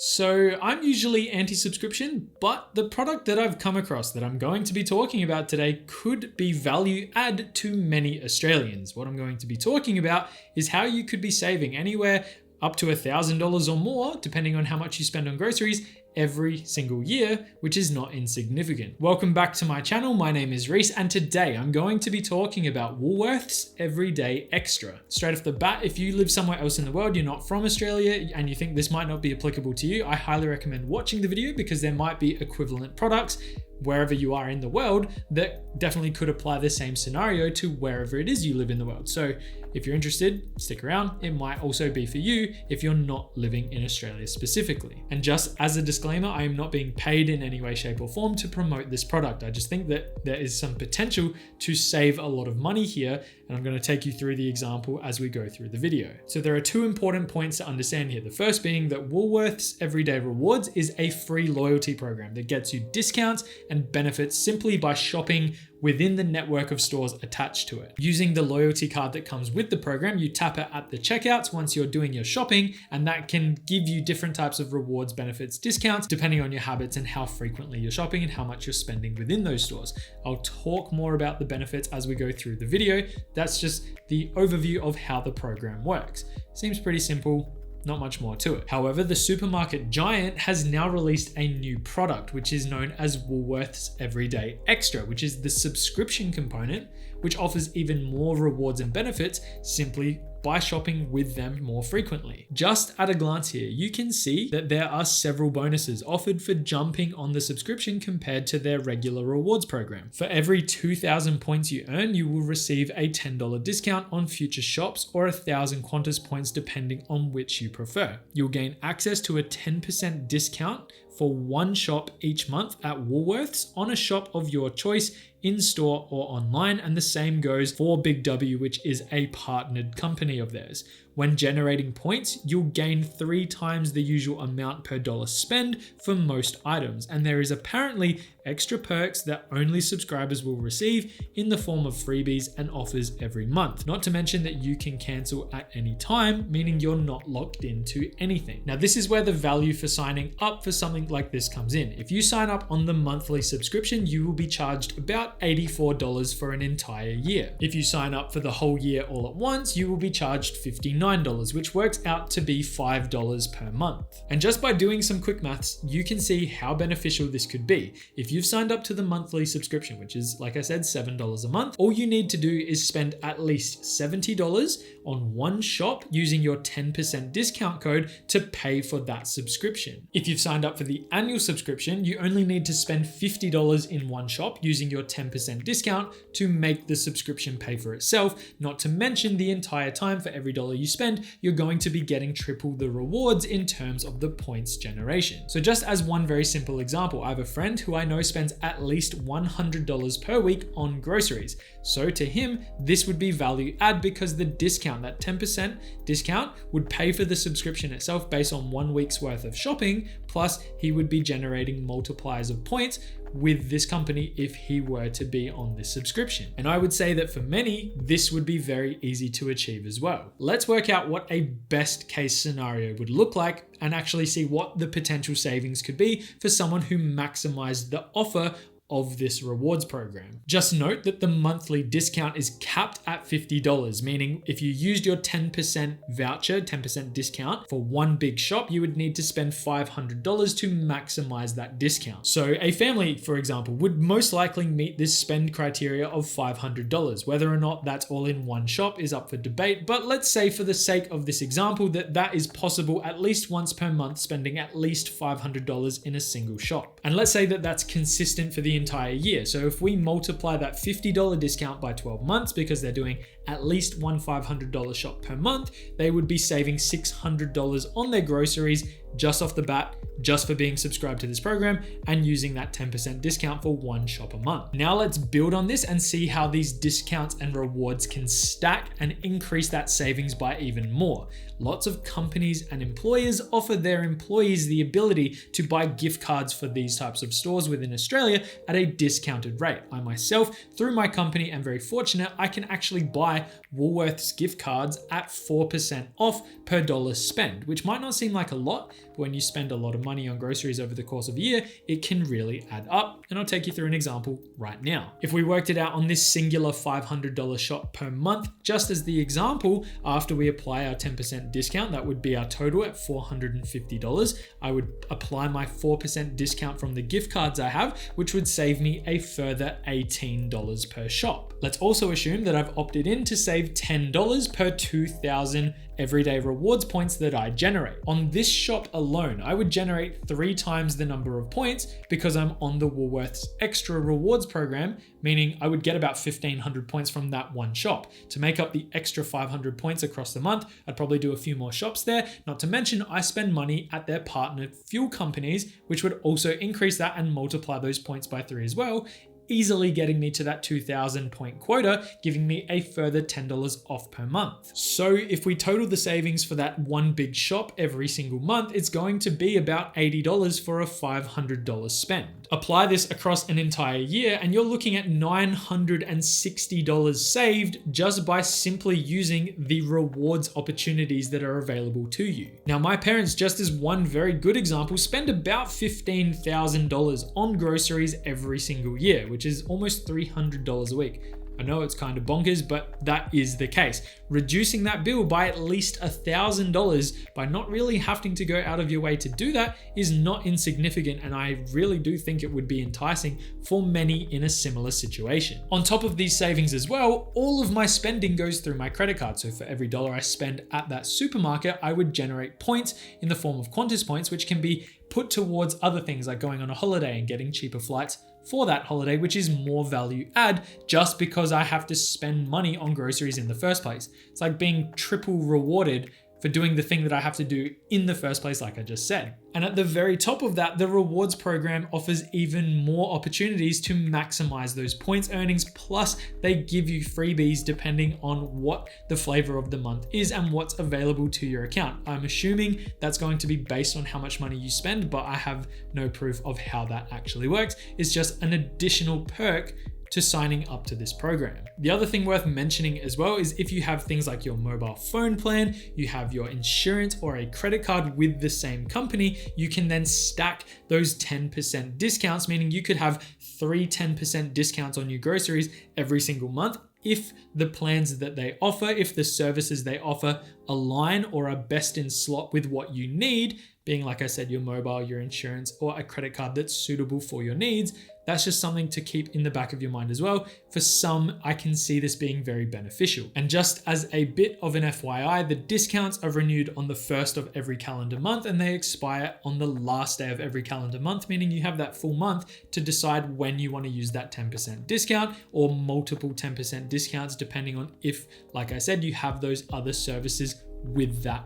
So I'm usually anti-subscription, but the product that I've come across that I'm going to be talking about today could be value add to many Australians. What I'm going to be talking about is how you could be saving anywhere up to $1,000 or more, depending on how much you spend on groceries, every single year, which is not insignificant. Welcome back to my channel. My name is Reese, and today I'm going to be talking about Woolworths Everyday Extra. Straight off the bat, if you live somewhere else in the world, you're not from Australia, and you think this might not be applicable to you, I highly recommend watching the video because there might be equivalent products wherever you are in the world that definitely could apply the same scenario to wherever it is you live in the world. So if you're interested, stick around. It might also be for you if you're not living in Australia specifically. And just as a disclaimer, I am not being paid in any way, shape, or form to promote this product. I just think that there is some potential to save a lot of money here, and I'm going to take you through the example as we go through the video. So there are two important points to understand here. The first being that Woolworths Everyday Rewards is a free loyalty program that gets you discounts and benefits simply by shopping within the network of stores attached to it. Using the loyalty card that comes with the program, you tap it at the checkouts once you're doing your shopping, and that can give you different types of rewards, benefits, discounts, depending on your habits and how frequently you're shopping and how much you're spending within those stores. I'll talk more about the benefits as we go through the video. That's just the overview of how the program works. Seems pretty simple. Not much more to it. However, the supermarket giant has now released a new product, which is known as Woolworths Everyday Extra, which is the subscription component, which offers even more rewards and benefits simply by shopping with them more frequently. Just at a glance here, you can see that there are several bonuses offered for jumping on the subscription compared to their regular rewards program. For every 2,000 points you earn, you will receive a $10 discount on future shops or 1,000 Qantas points depending on which you prefer. You'll gain access to a 10% discount for one shop each month at Woolworths on a shop of your choice in-store or online, and the same goes for Big W, which is a partnered company of theirs. When generating points, you'll gain 3 times the usual amount per dollar spend for most items, and there is apparently extra perks that only subscribers will receive in the form of freebies and offers every month. Not to mention that you can cancel at any time, meaning you're not locked into anything. Now, this is where the value for signing up for something like this comes in. If you sign up on the monthly subscription, you will be charged about $84 for an entire year. If you sign up for the whole year all at once, you will be charged $59, which works out to be $5 per month. And just by doing some quick maths, you can see how beneficial this could be. If you've signed up to the monthly subscription, which is, like I said, $7 a month, all you need to do is spend at least $70 on one shop using your 10% discount code to pay for that subscription. If you've signed up for the annual subscription, you only need to spend $50 in one shop using your 10% discount to make the subscription pay for itself. Not to mention the entire time, for every dollar you spend, you're going to be getting triple the rewards in terms of the points generation. So just as one very simple example, I have a friend who I know spends at least $100 per week on groceries. So to him, this would be value add because the discount, that 10% discount, would pay for the subscription itself based on 1 week's worth of shopping, plus he would be generating multipliers of points with this company if he were to be on this subscription. And I would say that for many, this would be very easy to achieve as well. Let's work out what a best case scenario would look like and actually see what the potential savings could be for someone who maximized the offer of this rewards program. Just note that the monthly discount is capped at $50, meaning if you used your 10% voucher, 10% discount for one big shop, you would need to spend $500 to maximize that discount. So a family, for example, would most likely meet this spend criteria of $500. Whether or not that's all in one shop is up for debate, but let's say for the sake of this example that is possible at least once per month, spending at least $500 in a single shop. And let's say that that's consistent for the entire year. So if we multiply that $50 discount by 12 months, because they're doing at least one $500 shop per month, they would be saving $600 on their groceries just off the bat, just for being subscribed to this program and using that 10% discount for one shop a month. Now let's build on this and see how these discounts and rewards can stack and increase that savings by even more. Lots of companies and employers offer their employees the ability to buy gift cards for these types of stores within Australia at a discounted rate. I myself, through my company, am very fortunate. I can actually buy Woolworths gift cards at 4% off per dollar spend, which might not seem like a lot, but when you spend a lot of money on groceries over the course of a year, it can really add up. And I'll take you through an example right now. If we worked it out on this singular $500 shop per month, just as the example, after we apply our 10% discount, that would be our total at $450. I would apply my 4% discount from the gift cards I have, which would save me a further $18 per shop. Let's also assume that I've opted in to save $10 per 2,000 everyday rewards points that I generate. On this shop alone, I would generate 3 times the number of points because I'm on the Woolworths Extra Rewards program, meaning I would get about 1,500 points from that one shop. To make up the extra 500 points across the month, I'd probably do a few more shops there, not to mention I spend money at their partnered fuel companies, which would also increase that and multiply those points by 3 as well, easily getting me to that 2,000 point quota, giving me a further $10 off per month. So if we total the savings for that one big shop every single month, it's going to be about $80 for a $500 spend. Apply this across an entire year and you're looking at $960 saved just by simply using the rewards opportunities that are available to you. Now, my parents, just as one very good example, spend about $15,000 on groceries every single year, which is almost $300 a week. I know it's kind of bonkers, but that is the case. Reducing that bill by at least $1,000 by not really having to go out of your way to do that is not insignificant, and I really do think it would be enticing for many in a similar situation. On top of these savings as well, all of my spending goes through my credit card. So for every dollar I spend at that supermarket, I would generate points in the form of Qantas points, which can be put towards other things like going on a holiday and getting cheaper flights for that holiday, which is more value add just because I have to spend money on groceries in the first place. It's like being triple rewarded for doing the thing that I have to do in the first place, like I just said. And at the very top of that, the rewards program offers even more opportunities to maximize those points earnings. Plus they give you freebies depending on what the flavor of the month is and what's available to your account. I'm assuming that's going to be based on how much money you spend, but I have no proof of how that actually works. It's just an additional perk to signing up to this program. The other thing worth mentioning as well is if you have things like your mobile phone plan, you have your insurance or a credit card with the same company, you can then stack those 10% discounts, meaning you could have 3 10% discounts on your groceries every single month if the plans that they offer, if the services they offer align or are best in slot with what you need, being, like I said, your mobile, your insurance, or a credit card that's suitable for your needs. That's just something to keep in the back of your mind as well. For some, I can see this being very beneficial. And just as a bit of an FYI, the discounts are renewed on the 1st of every calendar month and they expire on the last day of every calendar month, meaning you have that full month to decide when you want to use that 10% discount or multiple 10% discounts, depending on if, like I said, you have those other services with that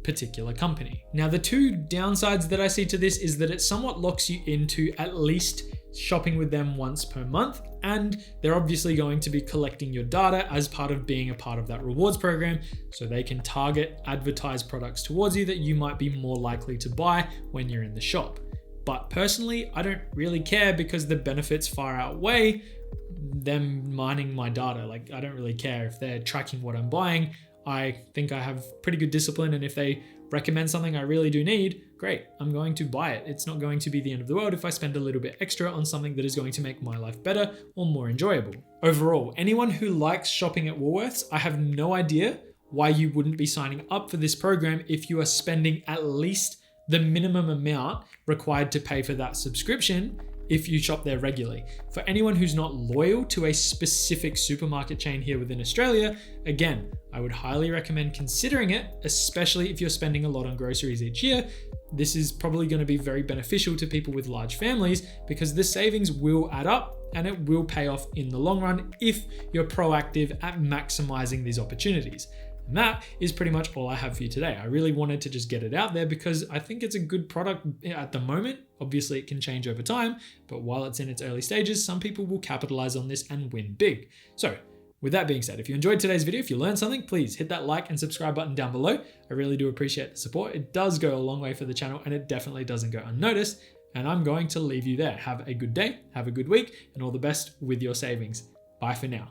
particular company. Now, the 2 downsides that I see to this is that it somewhat locks you into at least shopping with them once per month, and they're obviously going to be collecting your data as part of being a part of that rewards program, so they can target advertised products towards you that you might be more likely to buy when you're in the shop. But personally, I don't really care because the benefits far outweigh them mining my data. Like, I don't really care if they're tracking what I'm buying. I think I have pretty good discipline, and if they recommend something I really do need, great, I'm going to buy it. It's not going to be the end of the world if I spend a little bit extra on something that is going to make my life better or more enjoyable. Overall, anyone who likes shopping at Woolworths, I have no idea why you wouldn't be signing up for this program if you are spending at least the minimum amount required to pay for that subscription if you shop there regularly. For anyone who's not loyal to a specific supermarket chain here within Australia, again, I would highly recommend considering it, especially if you're spending a lot on groceries each year. This is probably going to be very beneficial to people with large families because the savings will add up and it will pay off in the long run if you're proactive at maximizing these opportunities. And that is pretty much all I have for you today. I really wanted to just get it out there because I think it's a good product at the moment. Obviously, it can change over time, but while it's in its early stages, some people will capitalize on this and win big. So with that being said, if you enjoyed today's video, if you learned something, please hit that like and subscribe button down below. I really do appreciate the support. It does go a long way for the channel and it definitely doesn't go unnoticed. And I'm going to leave you there. Have a good day, have a good week, and all the best with your savings. Bye for now.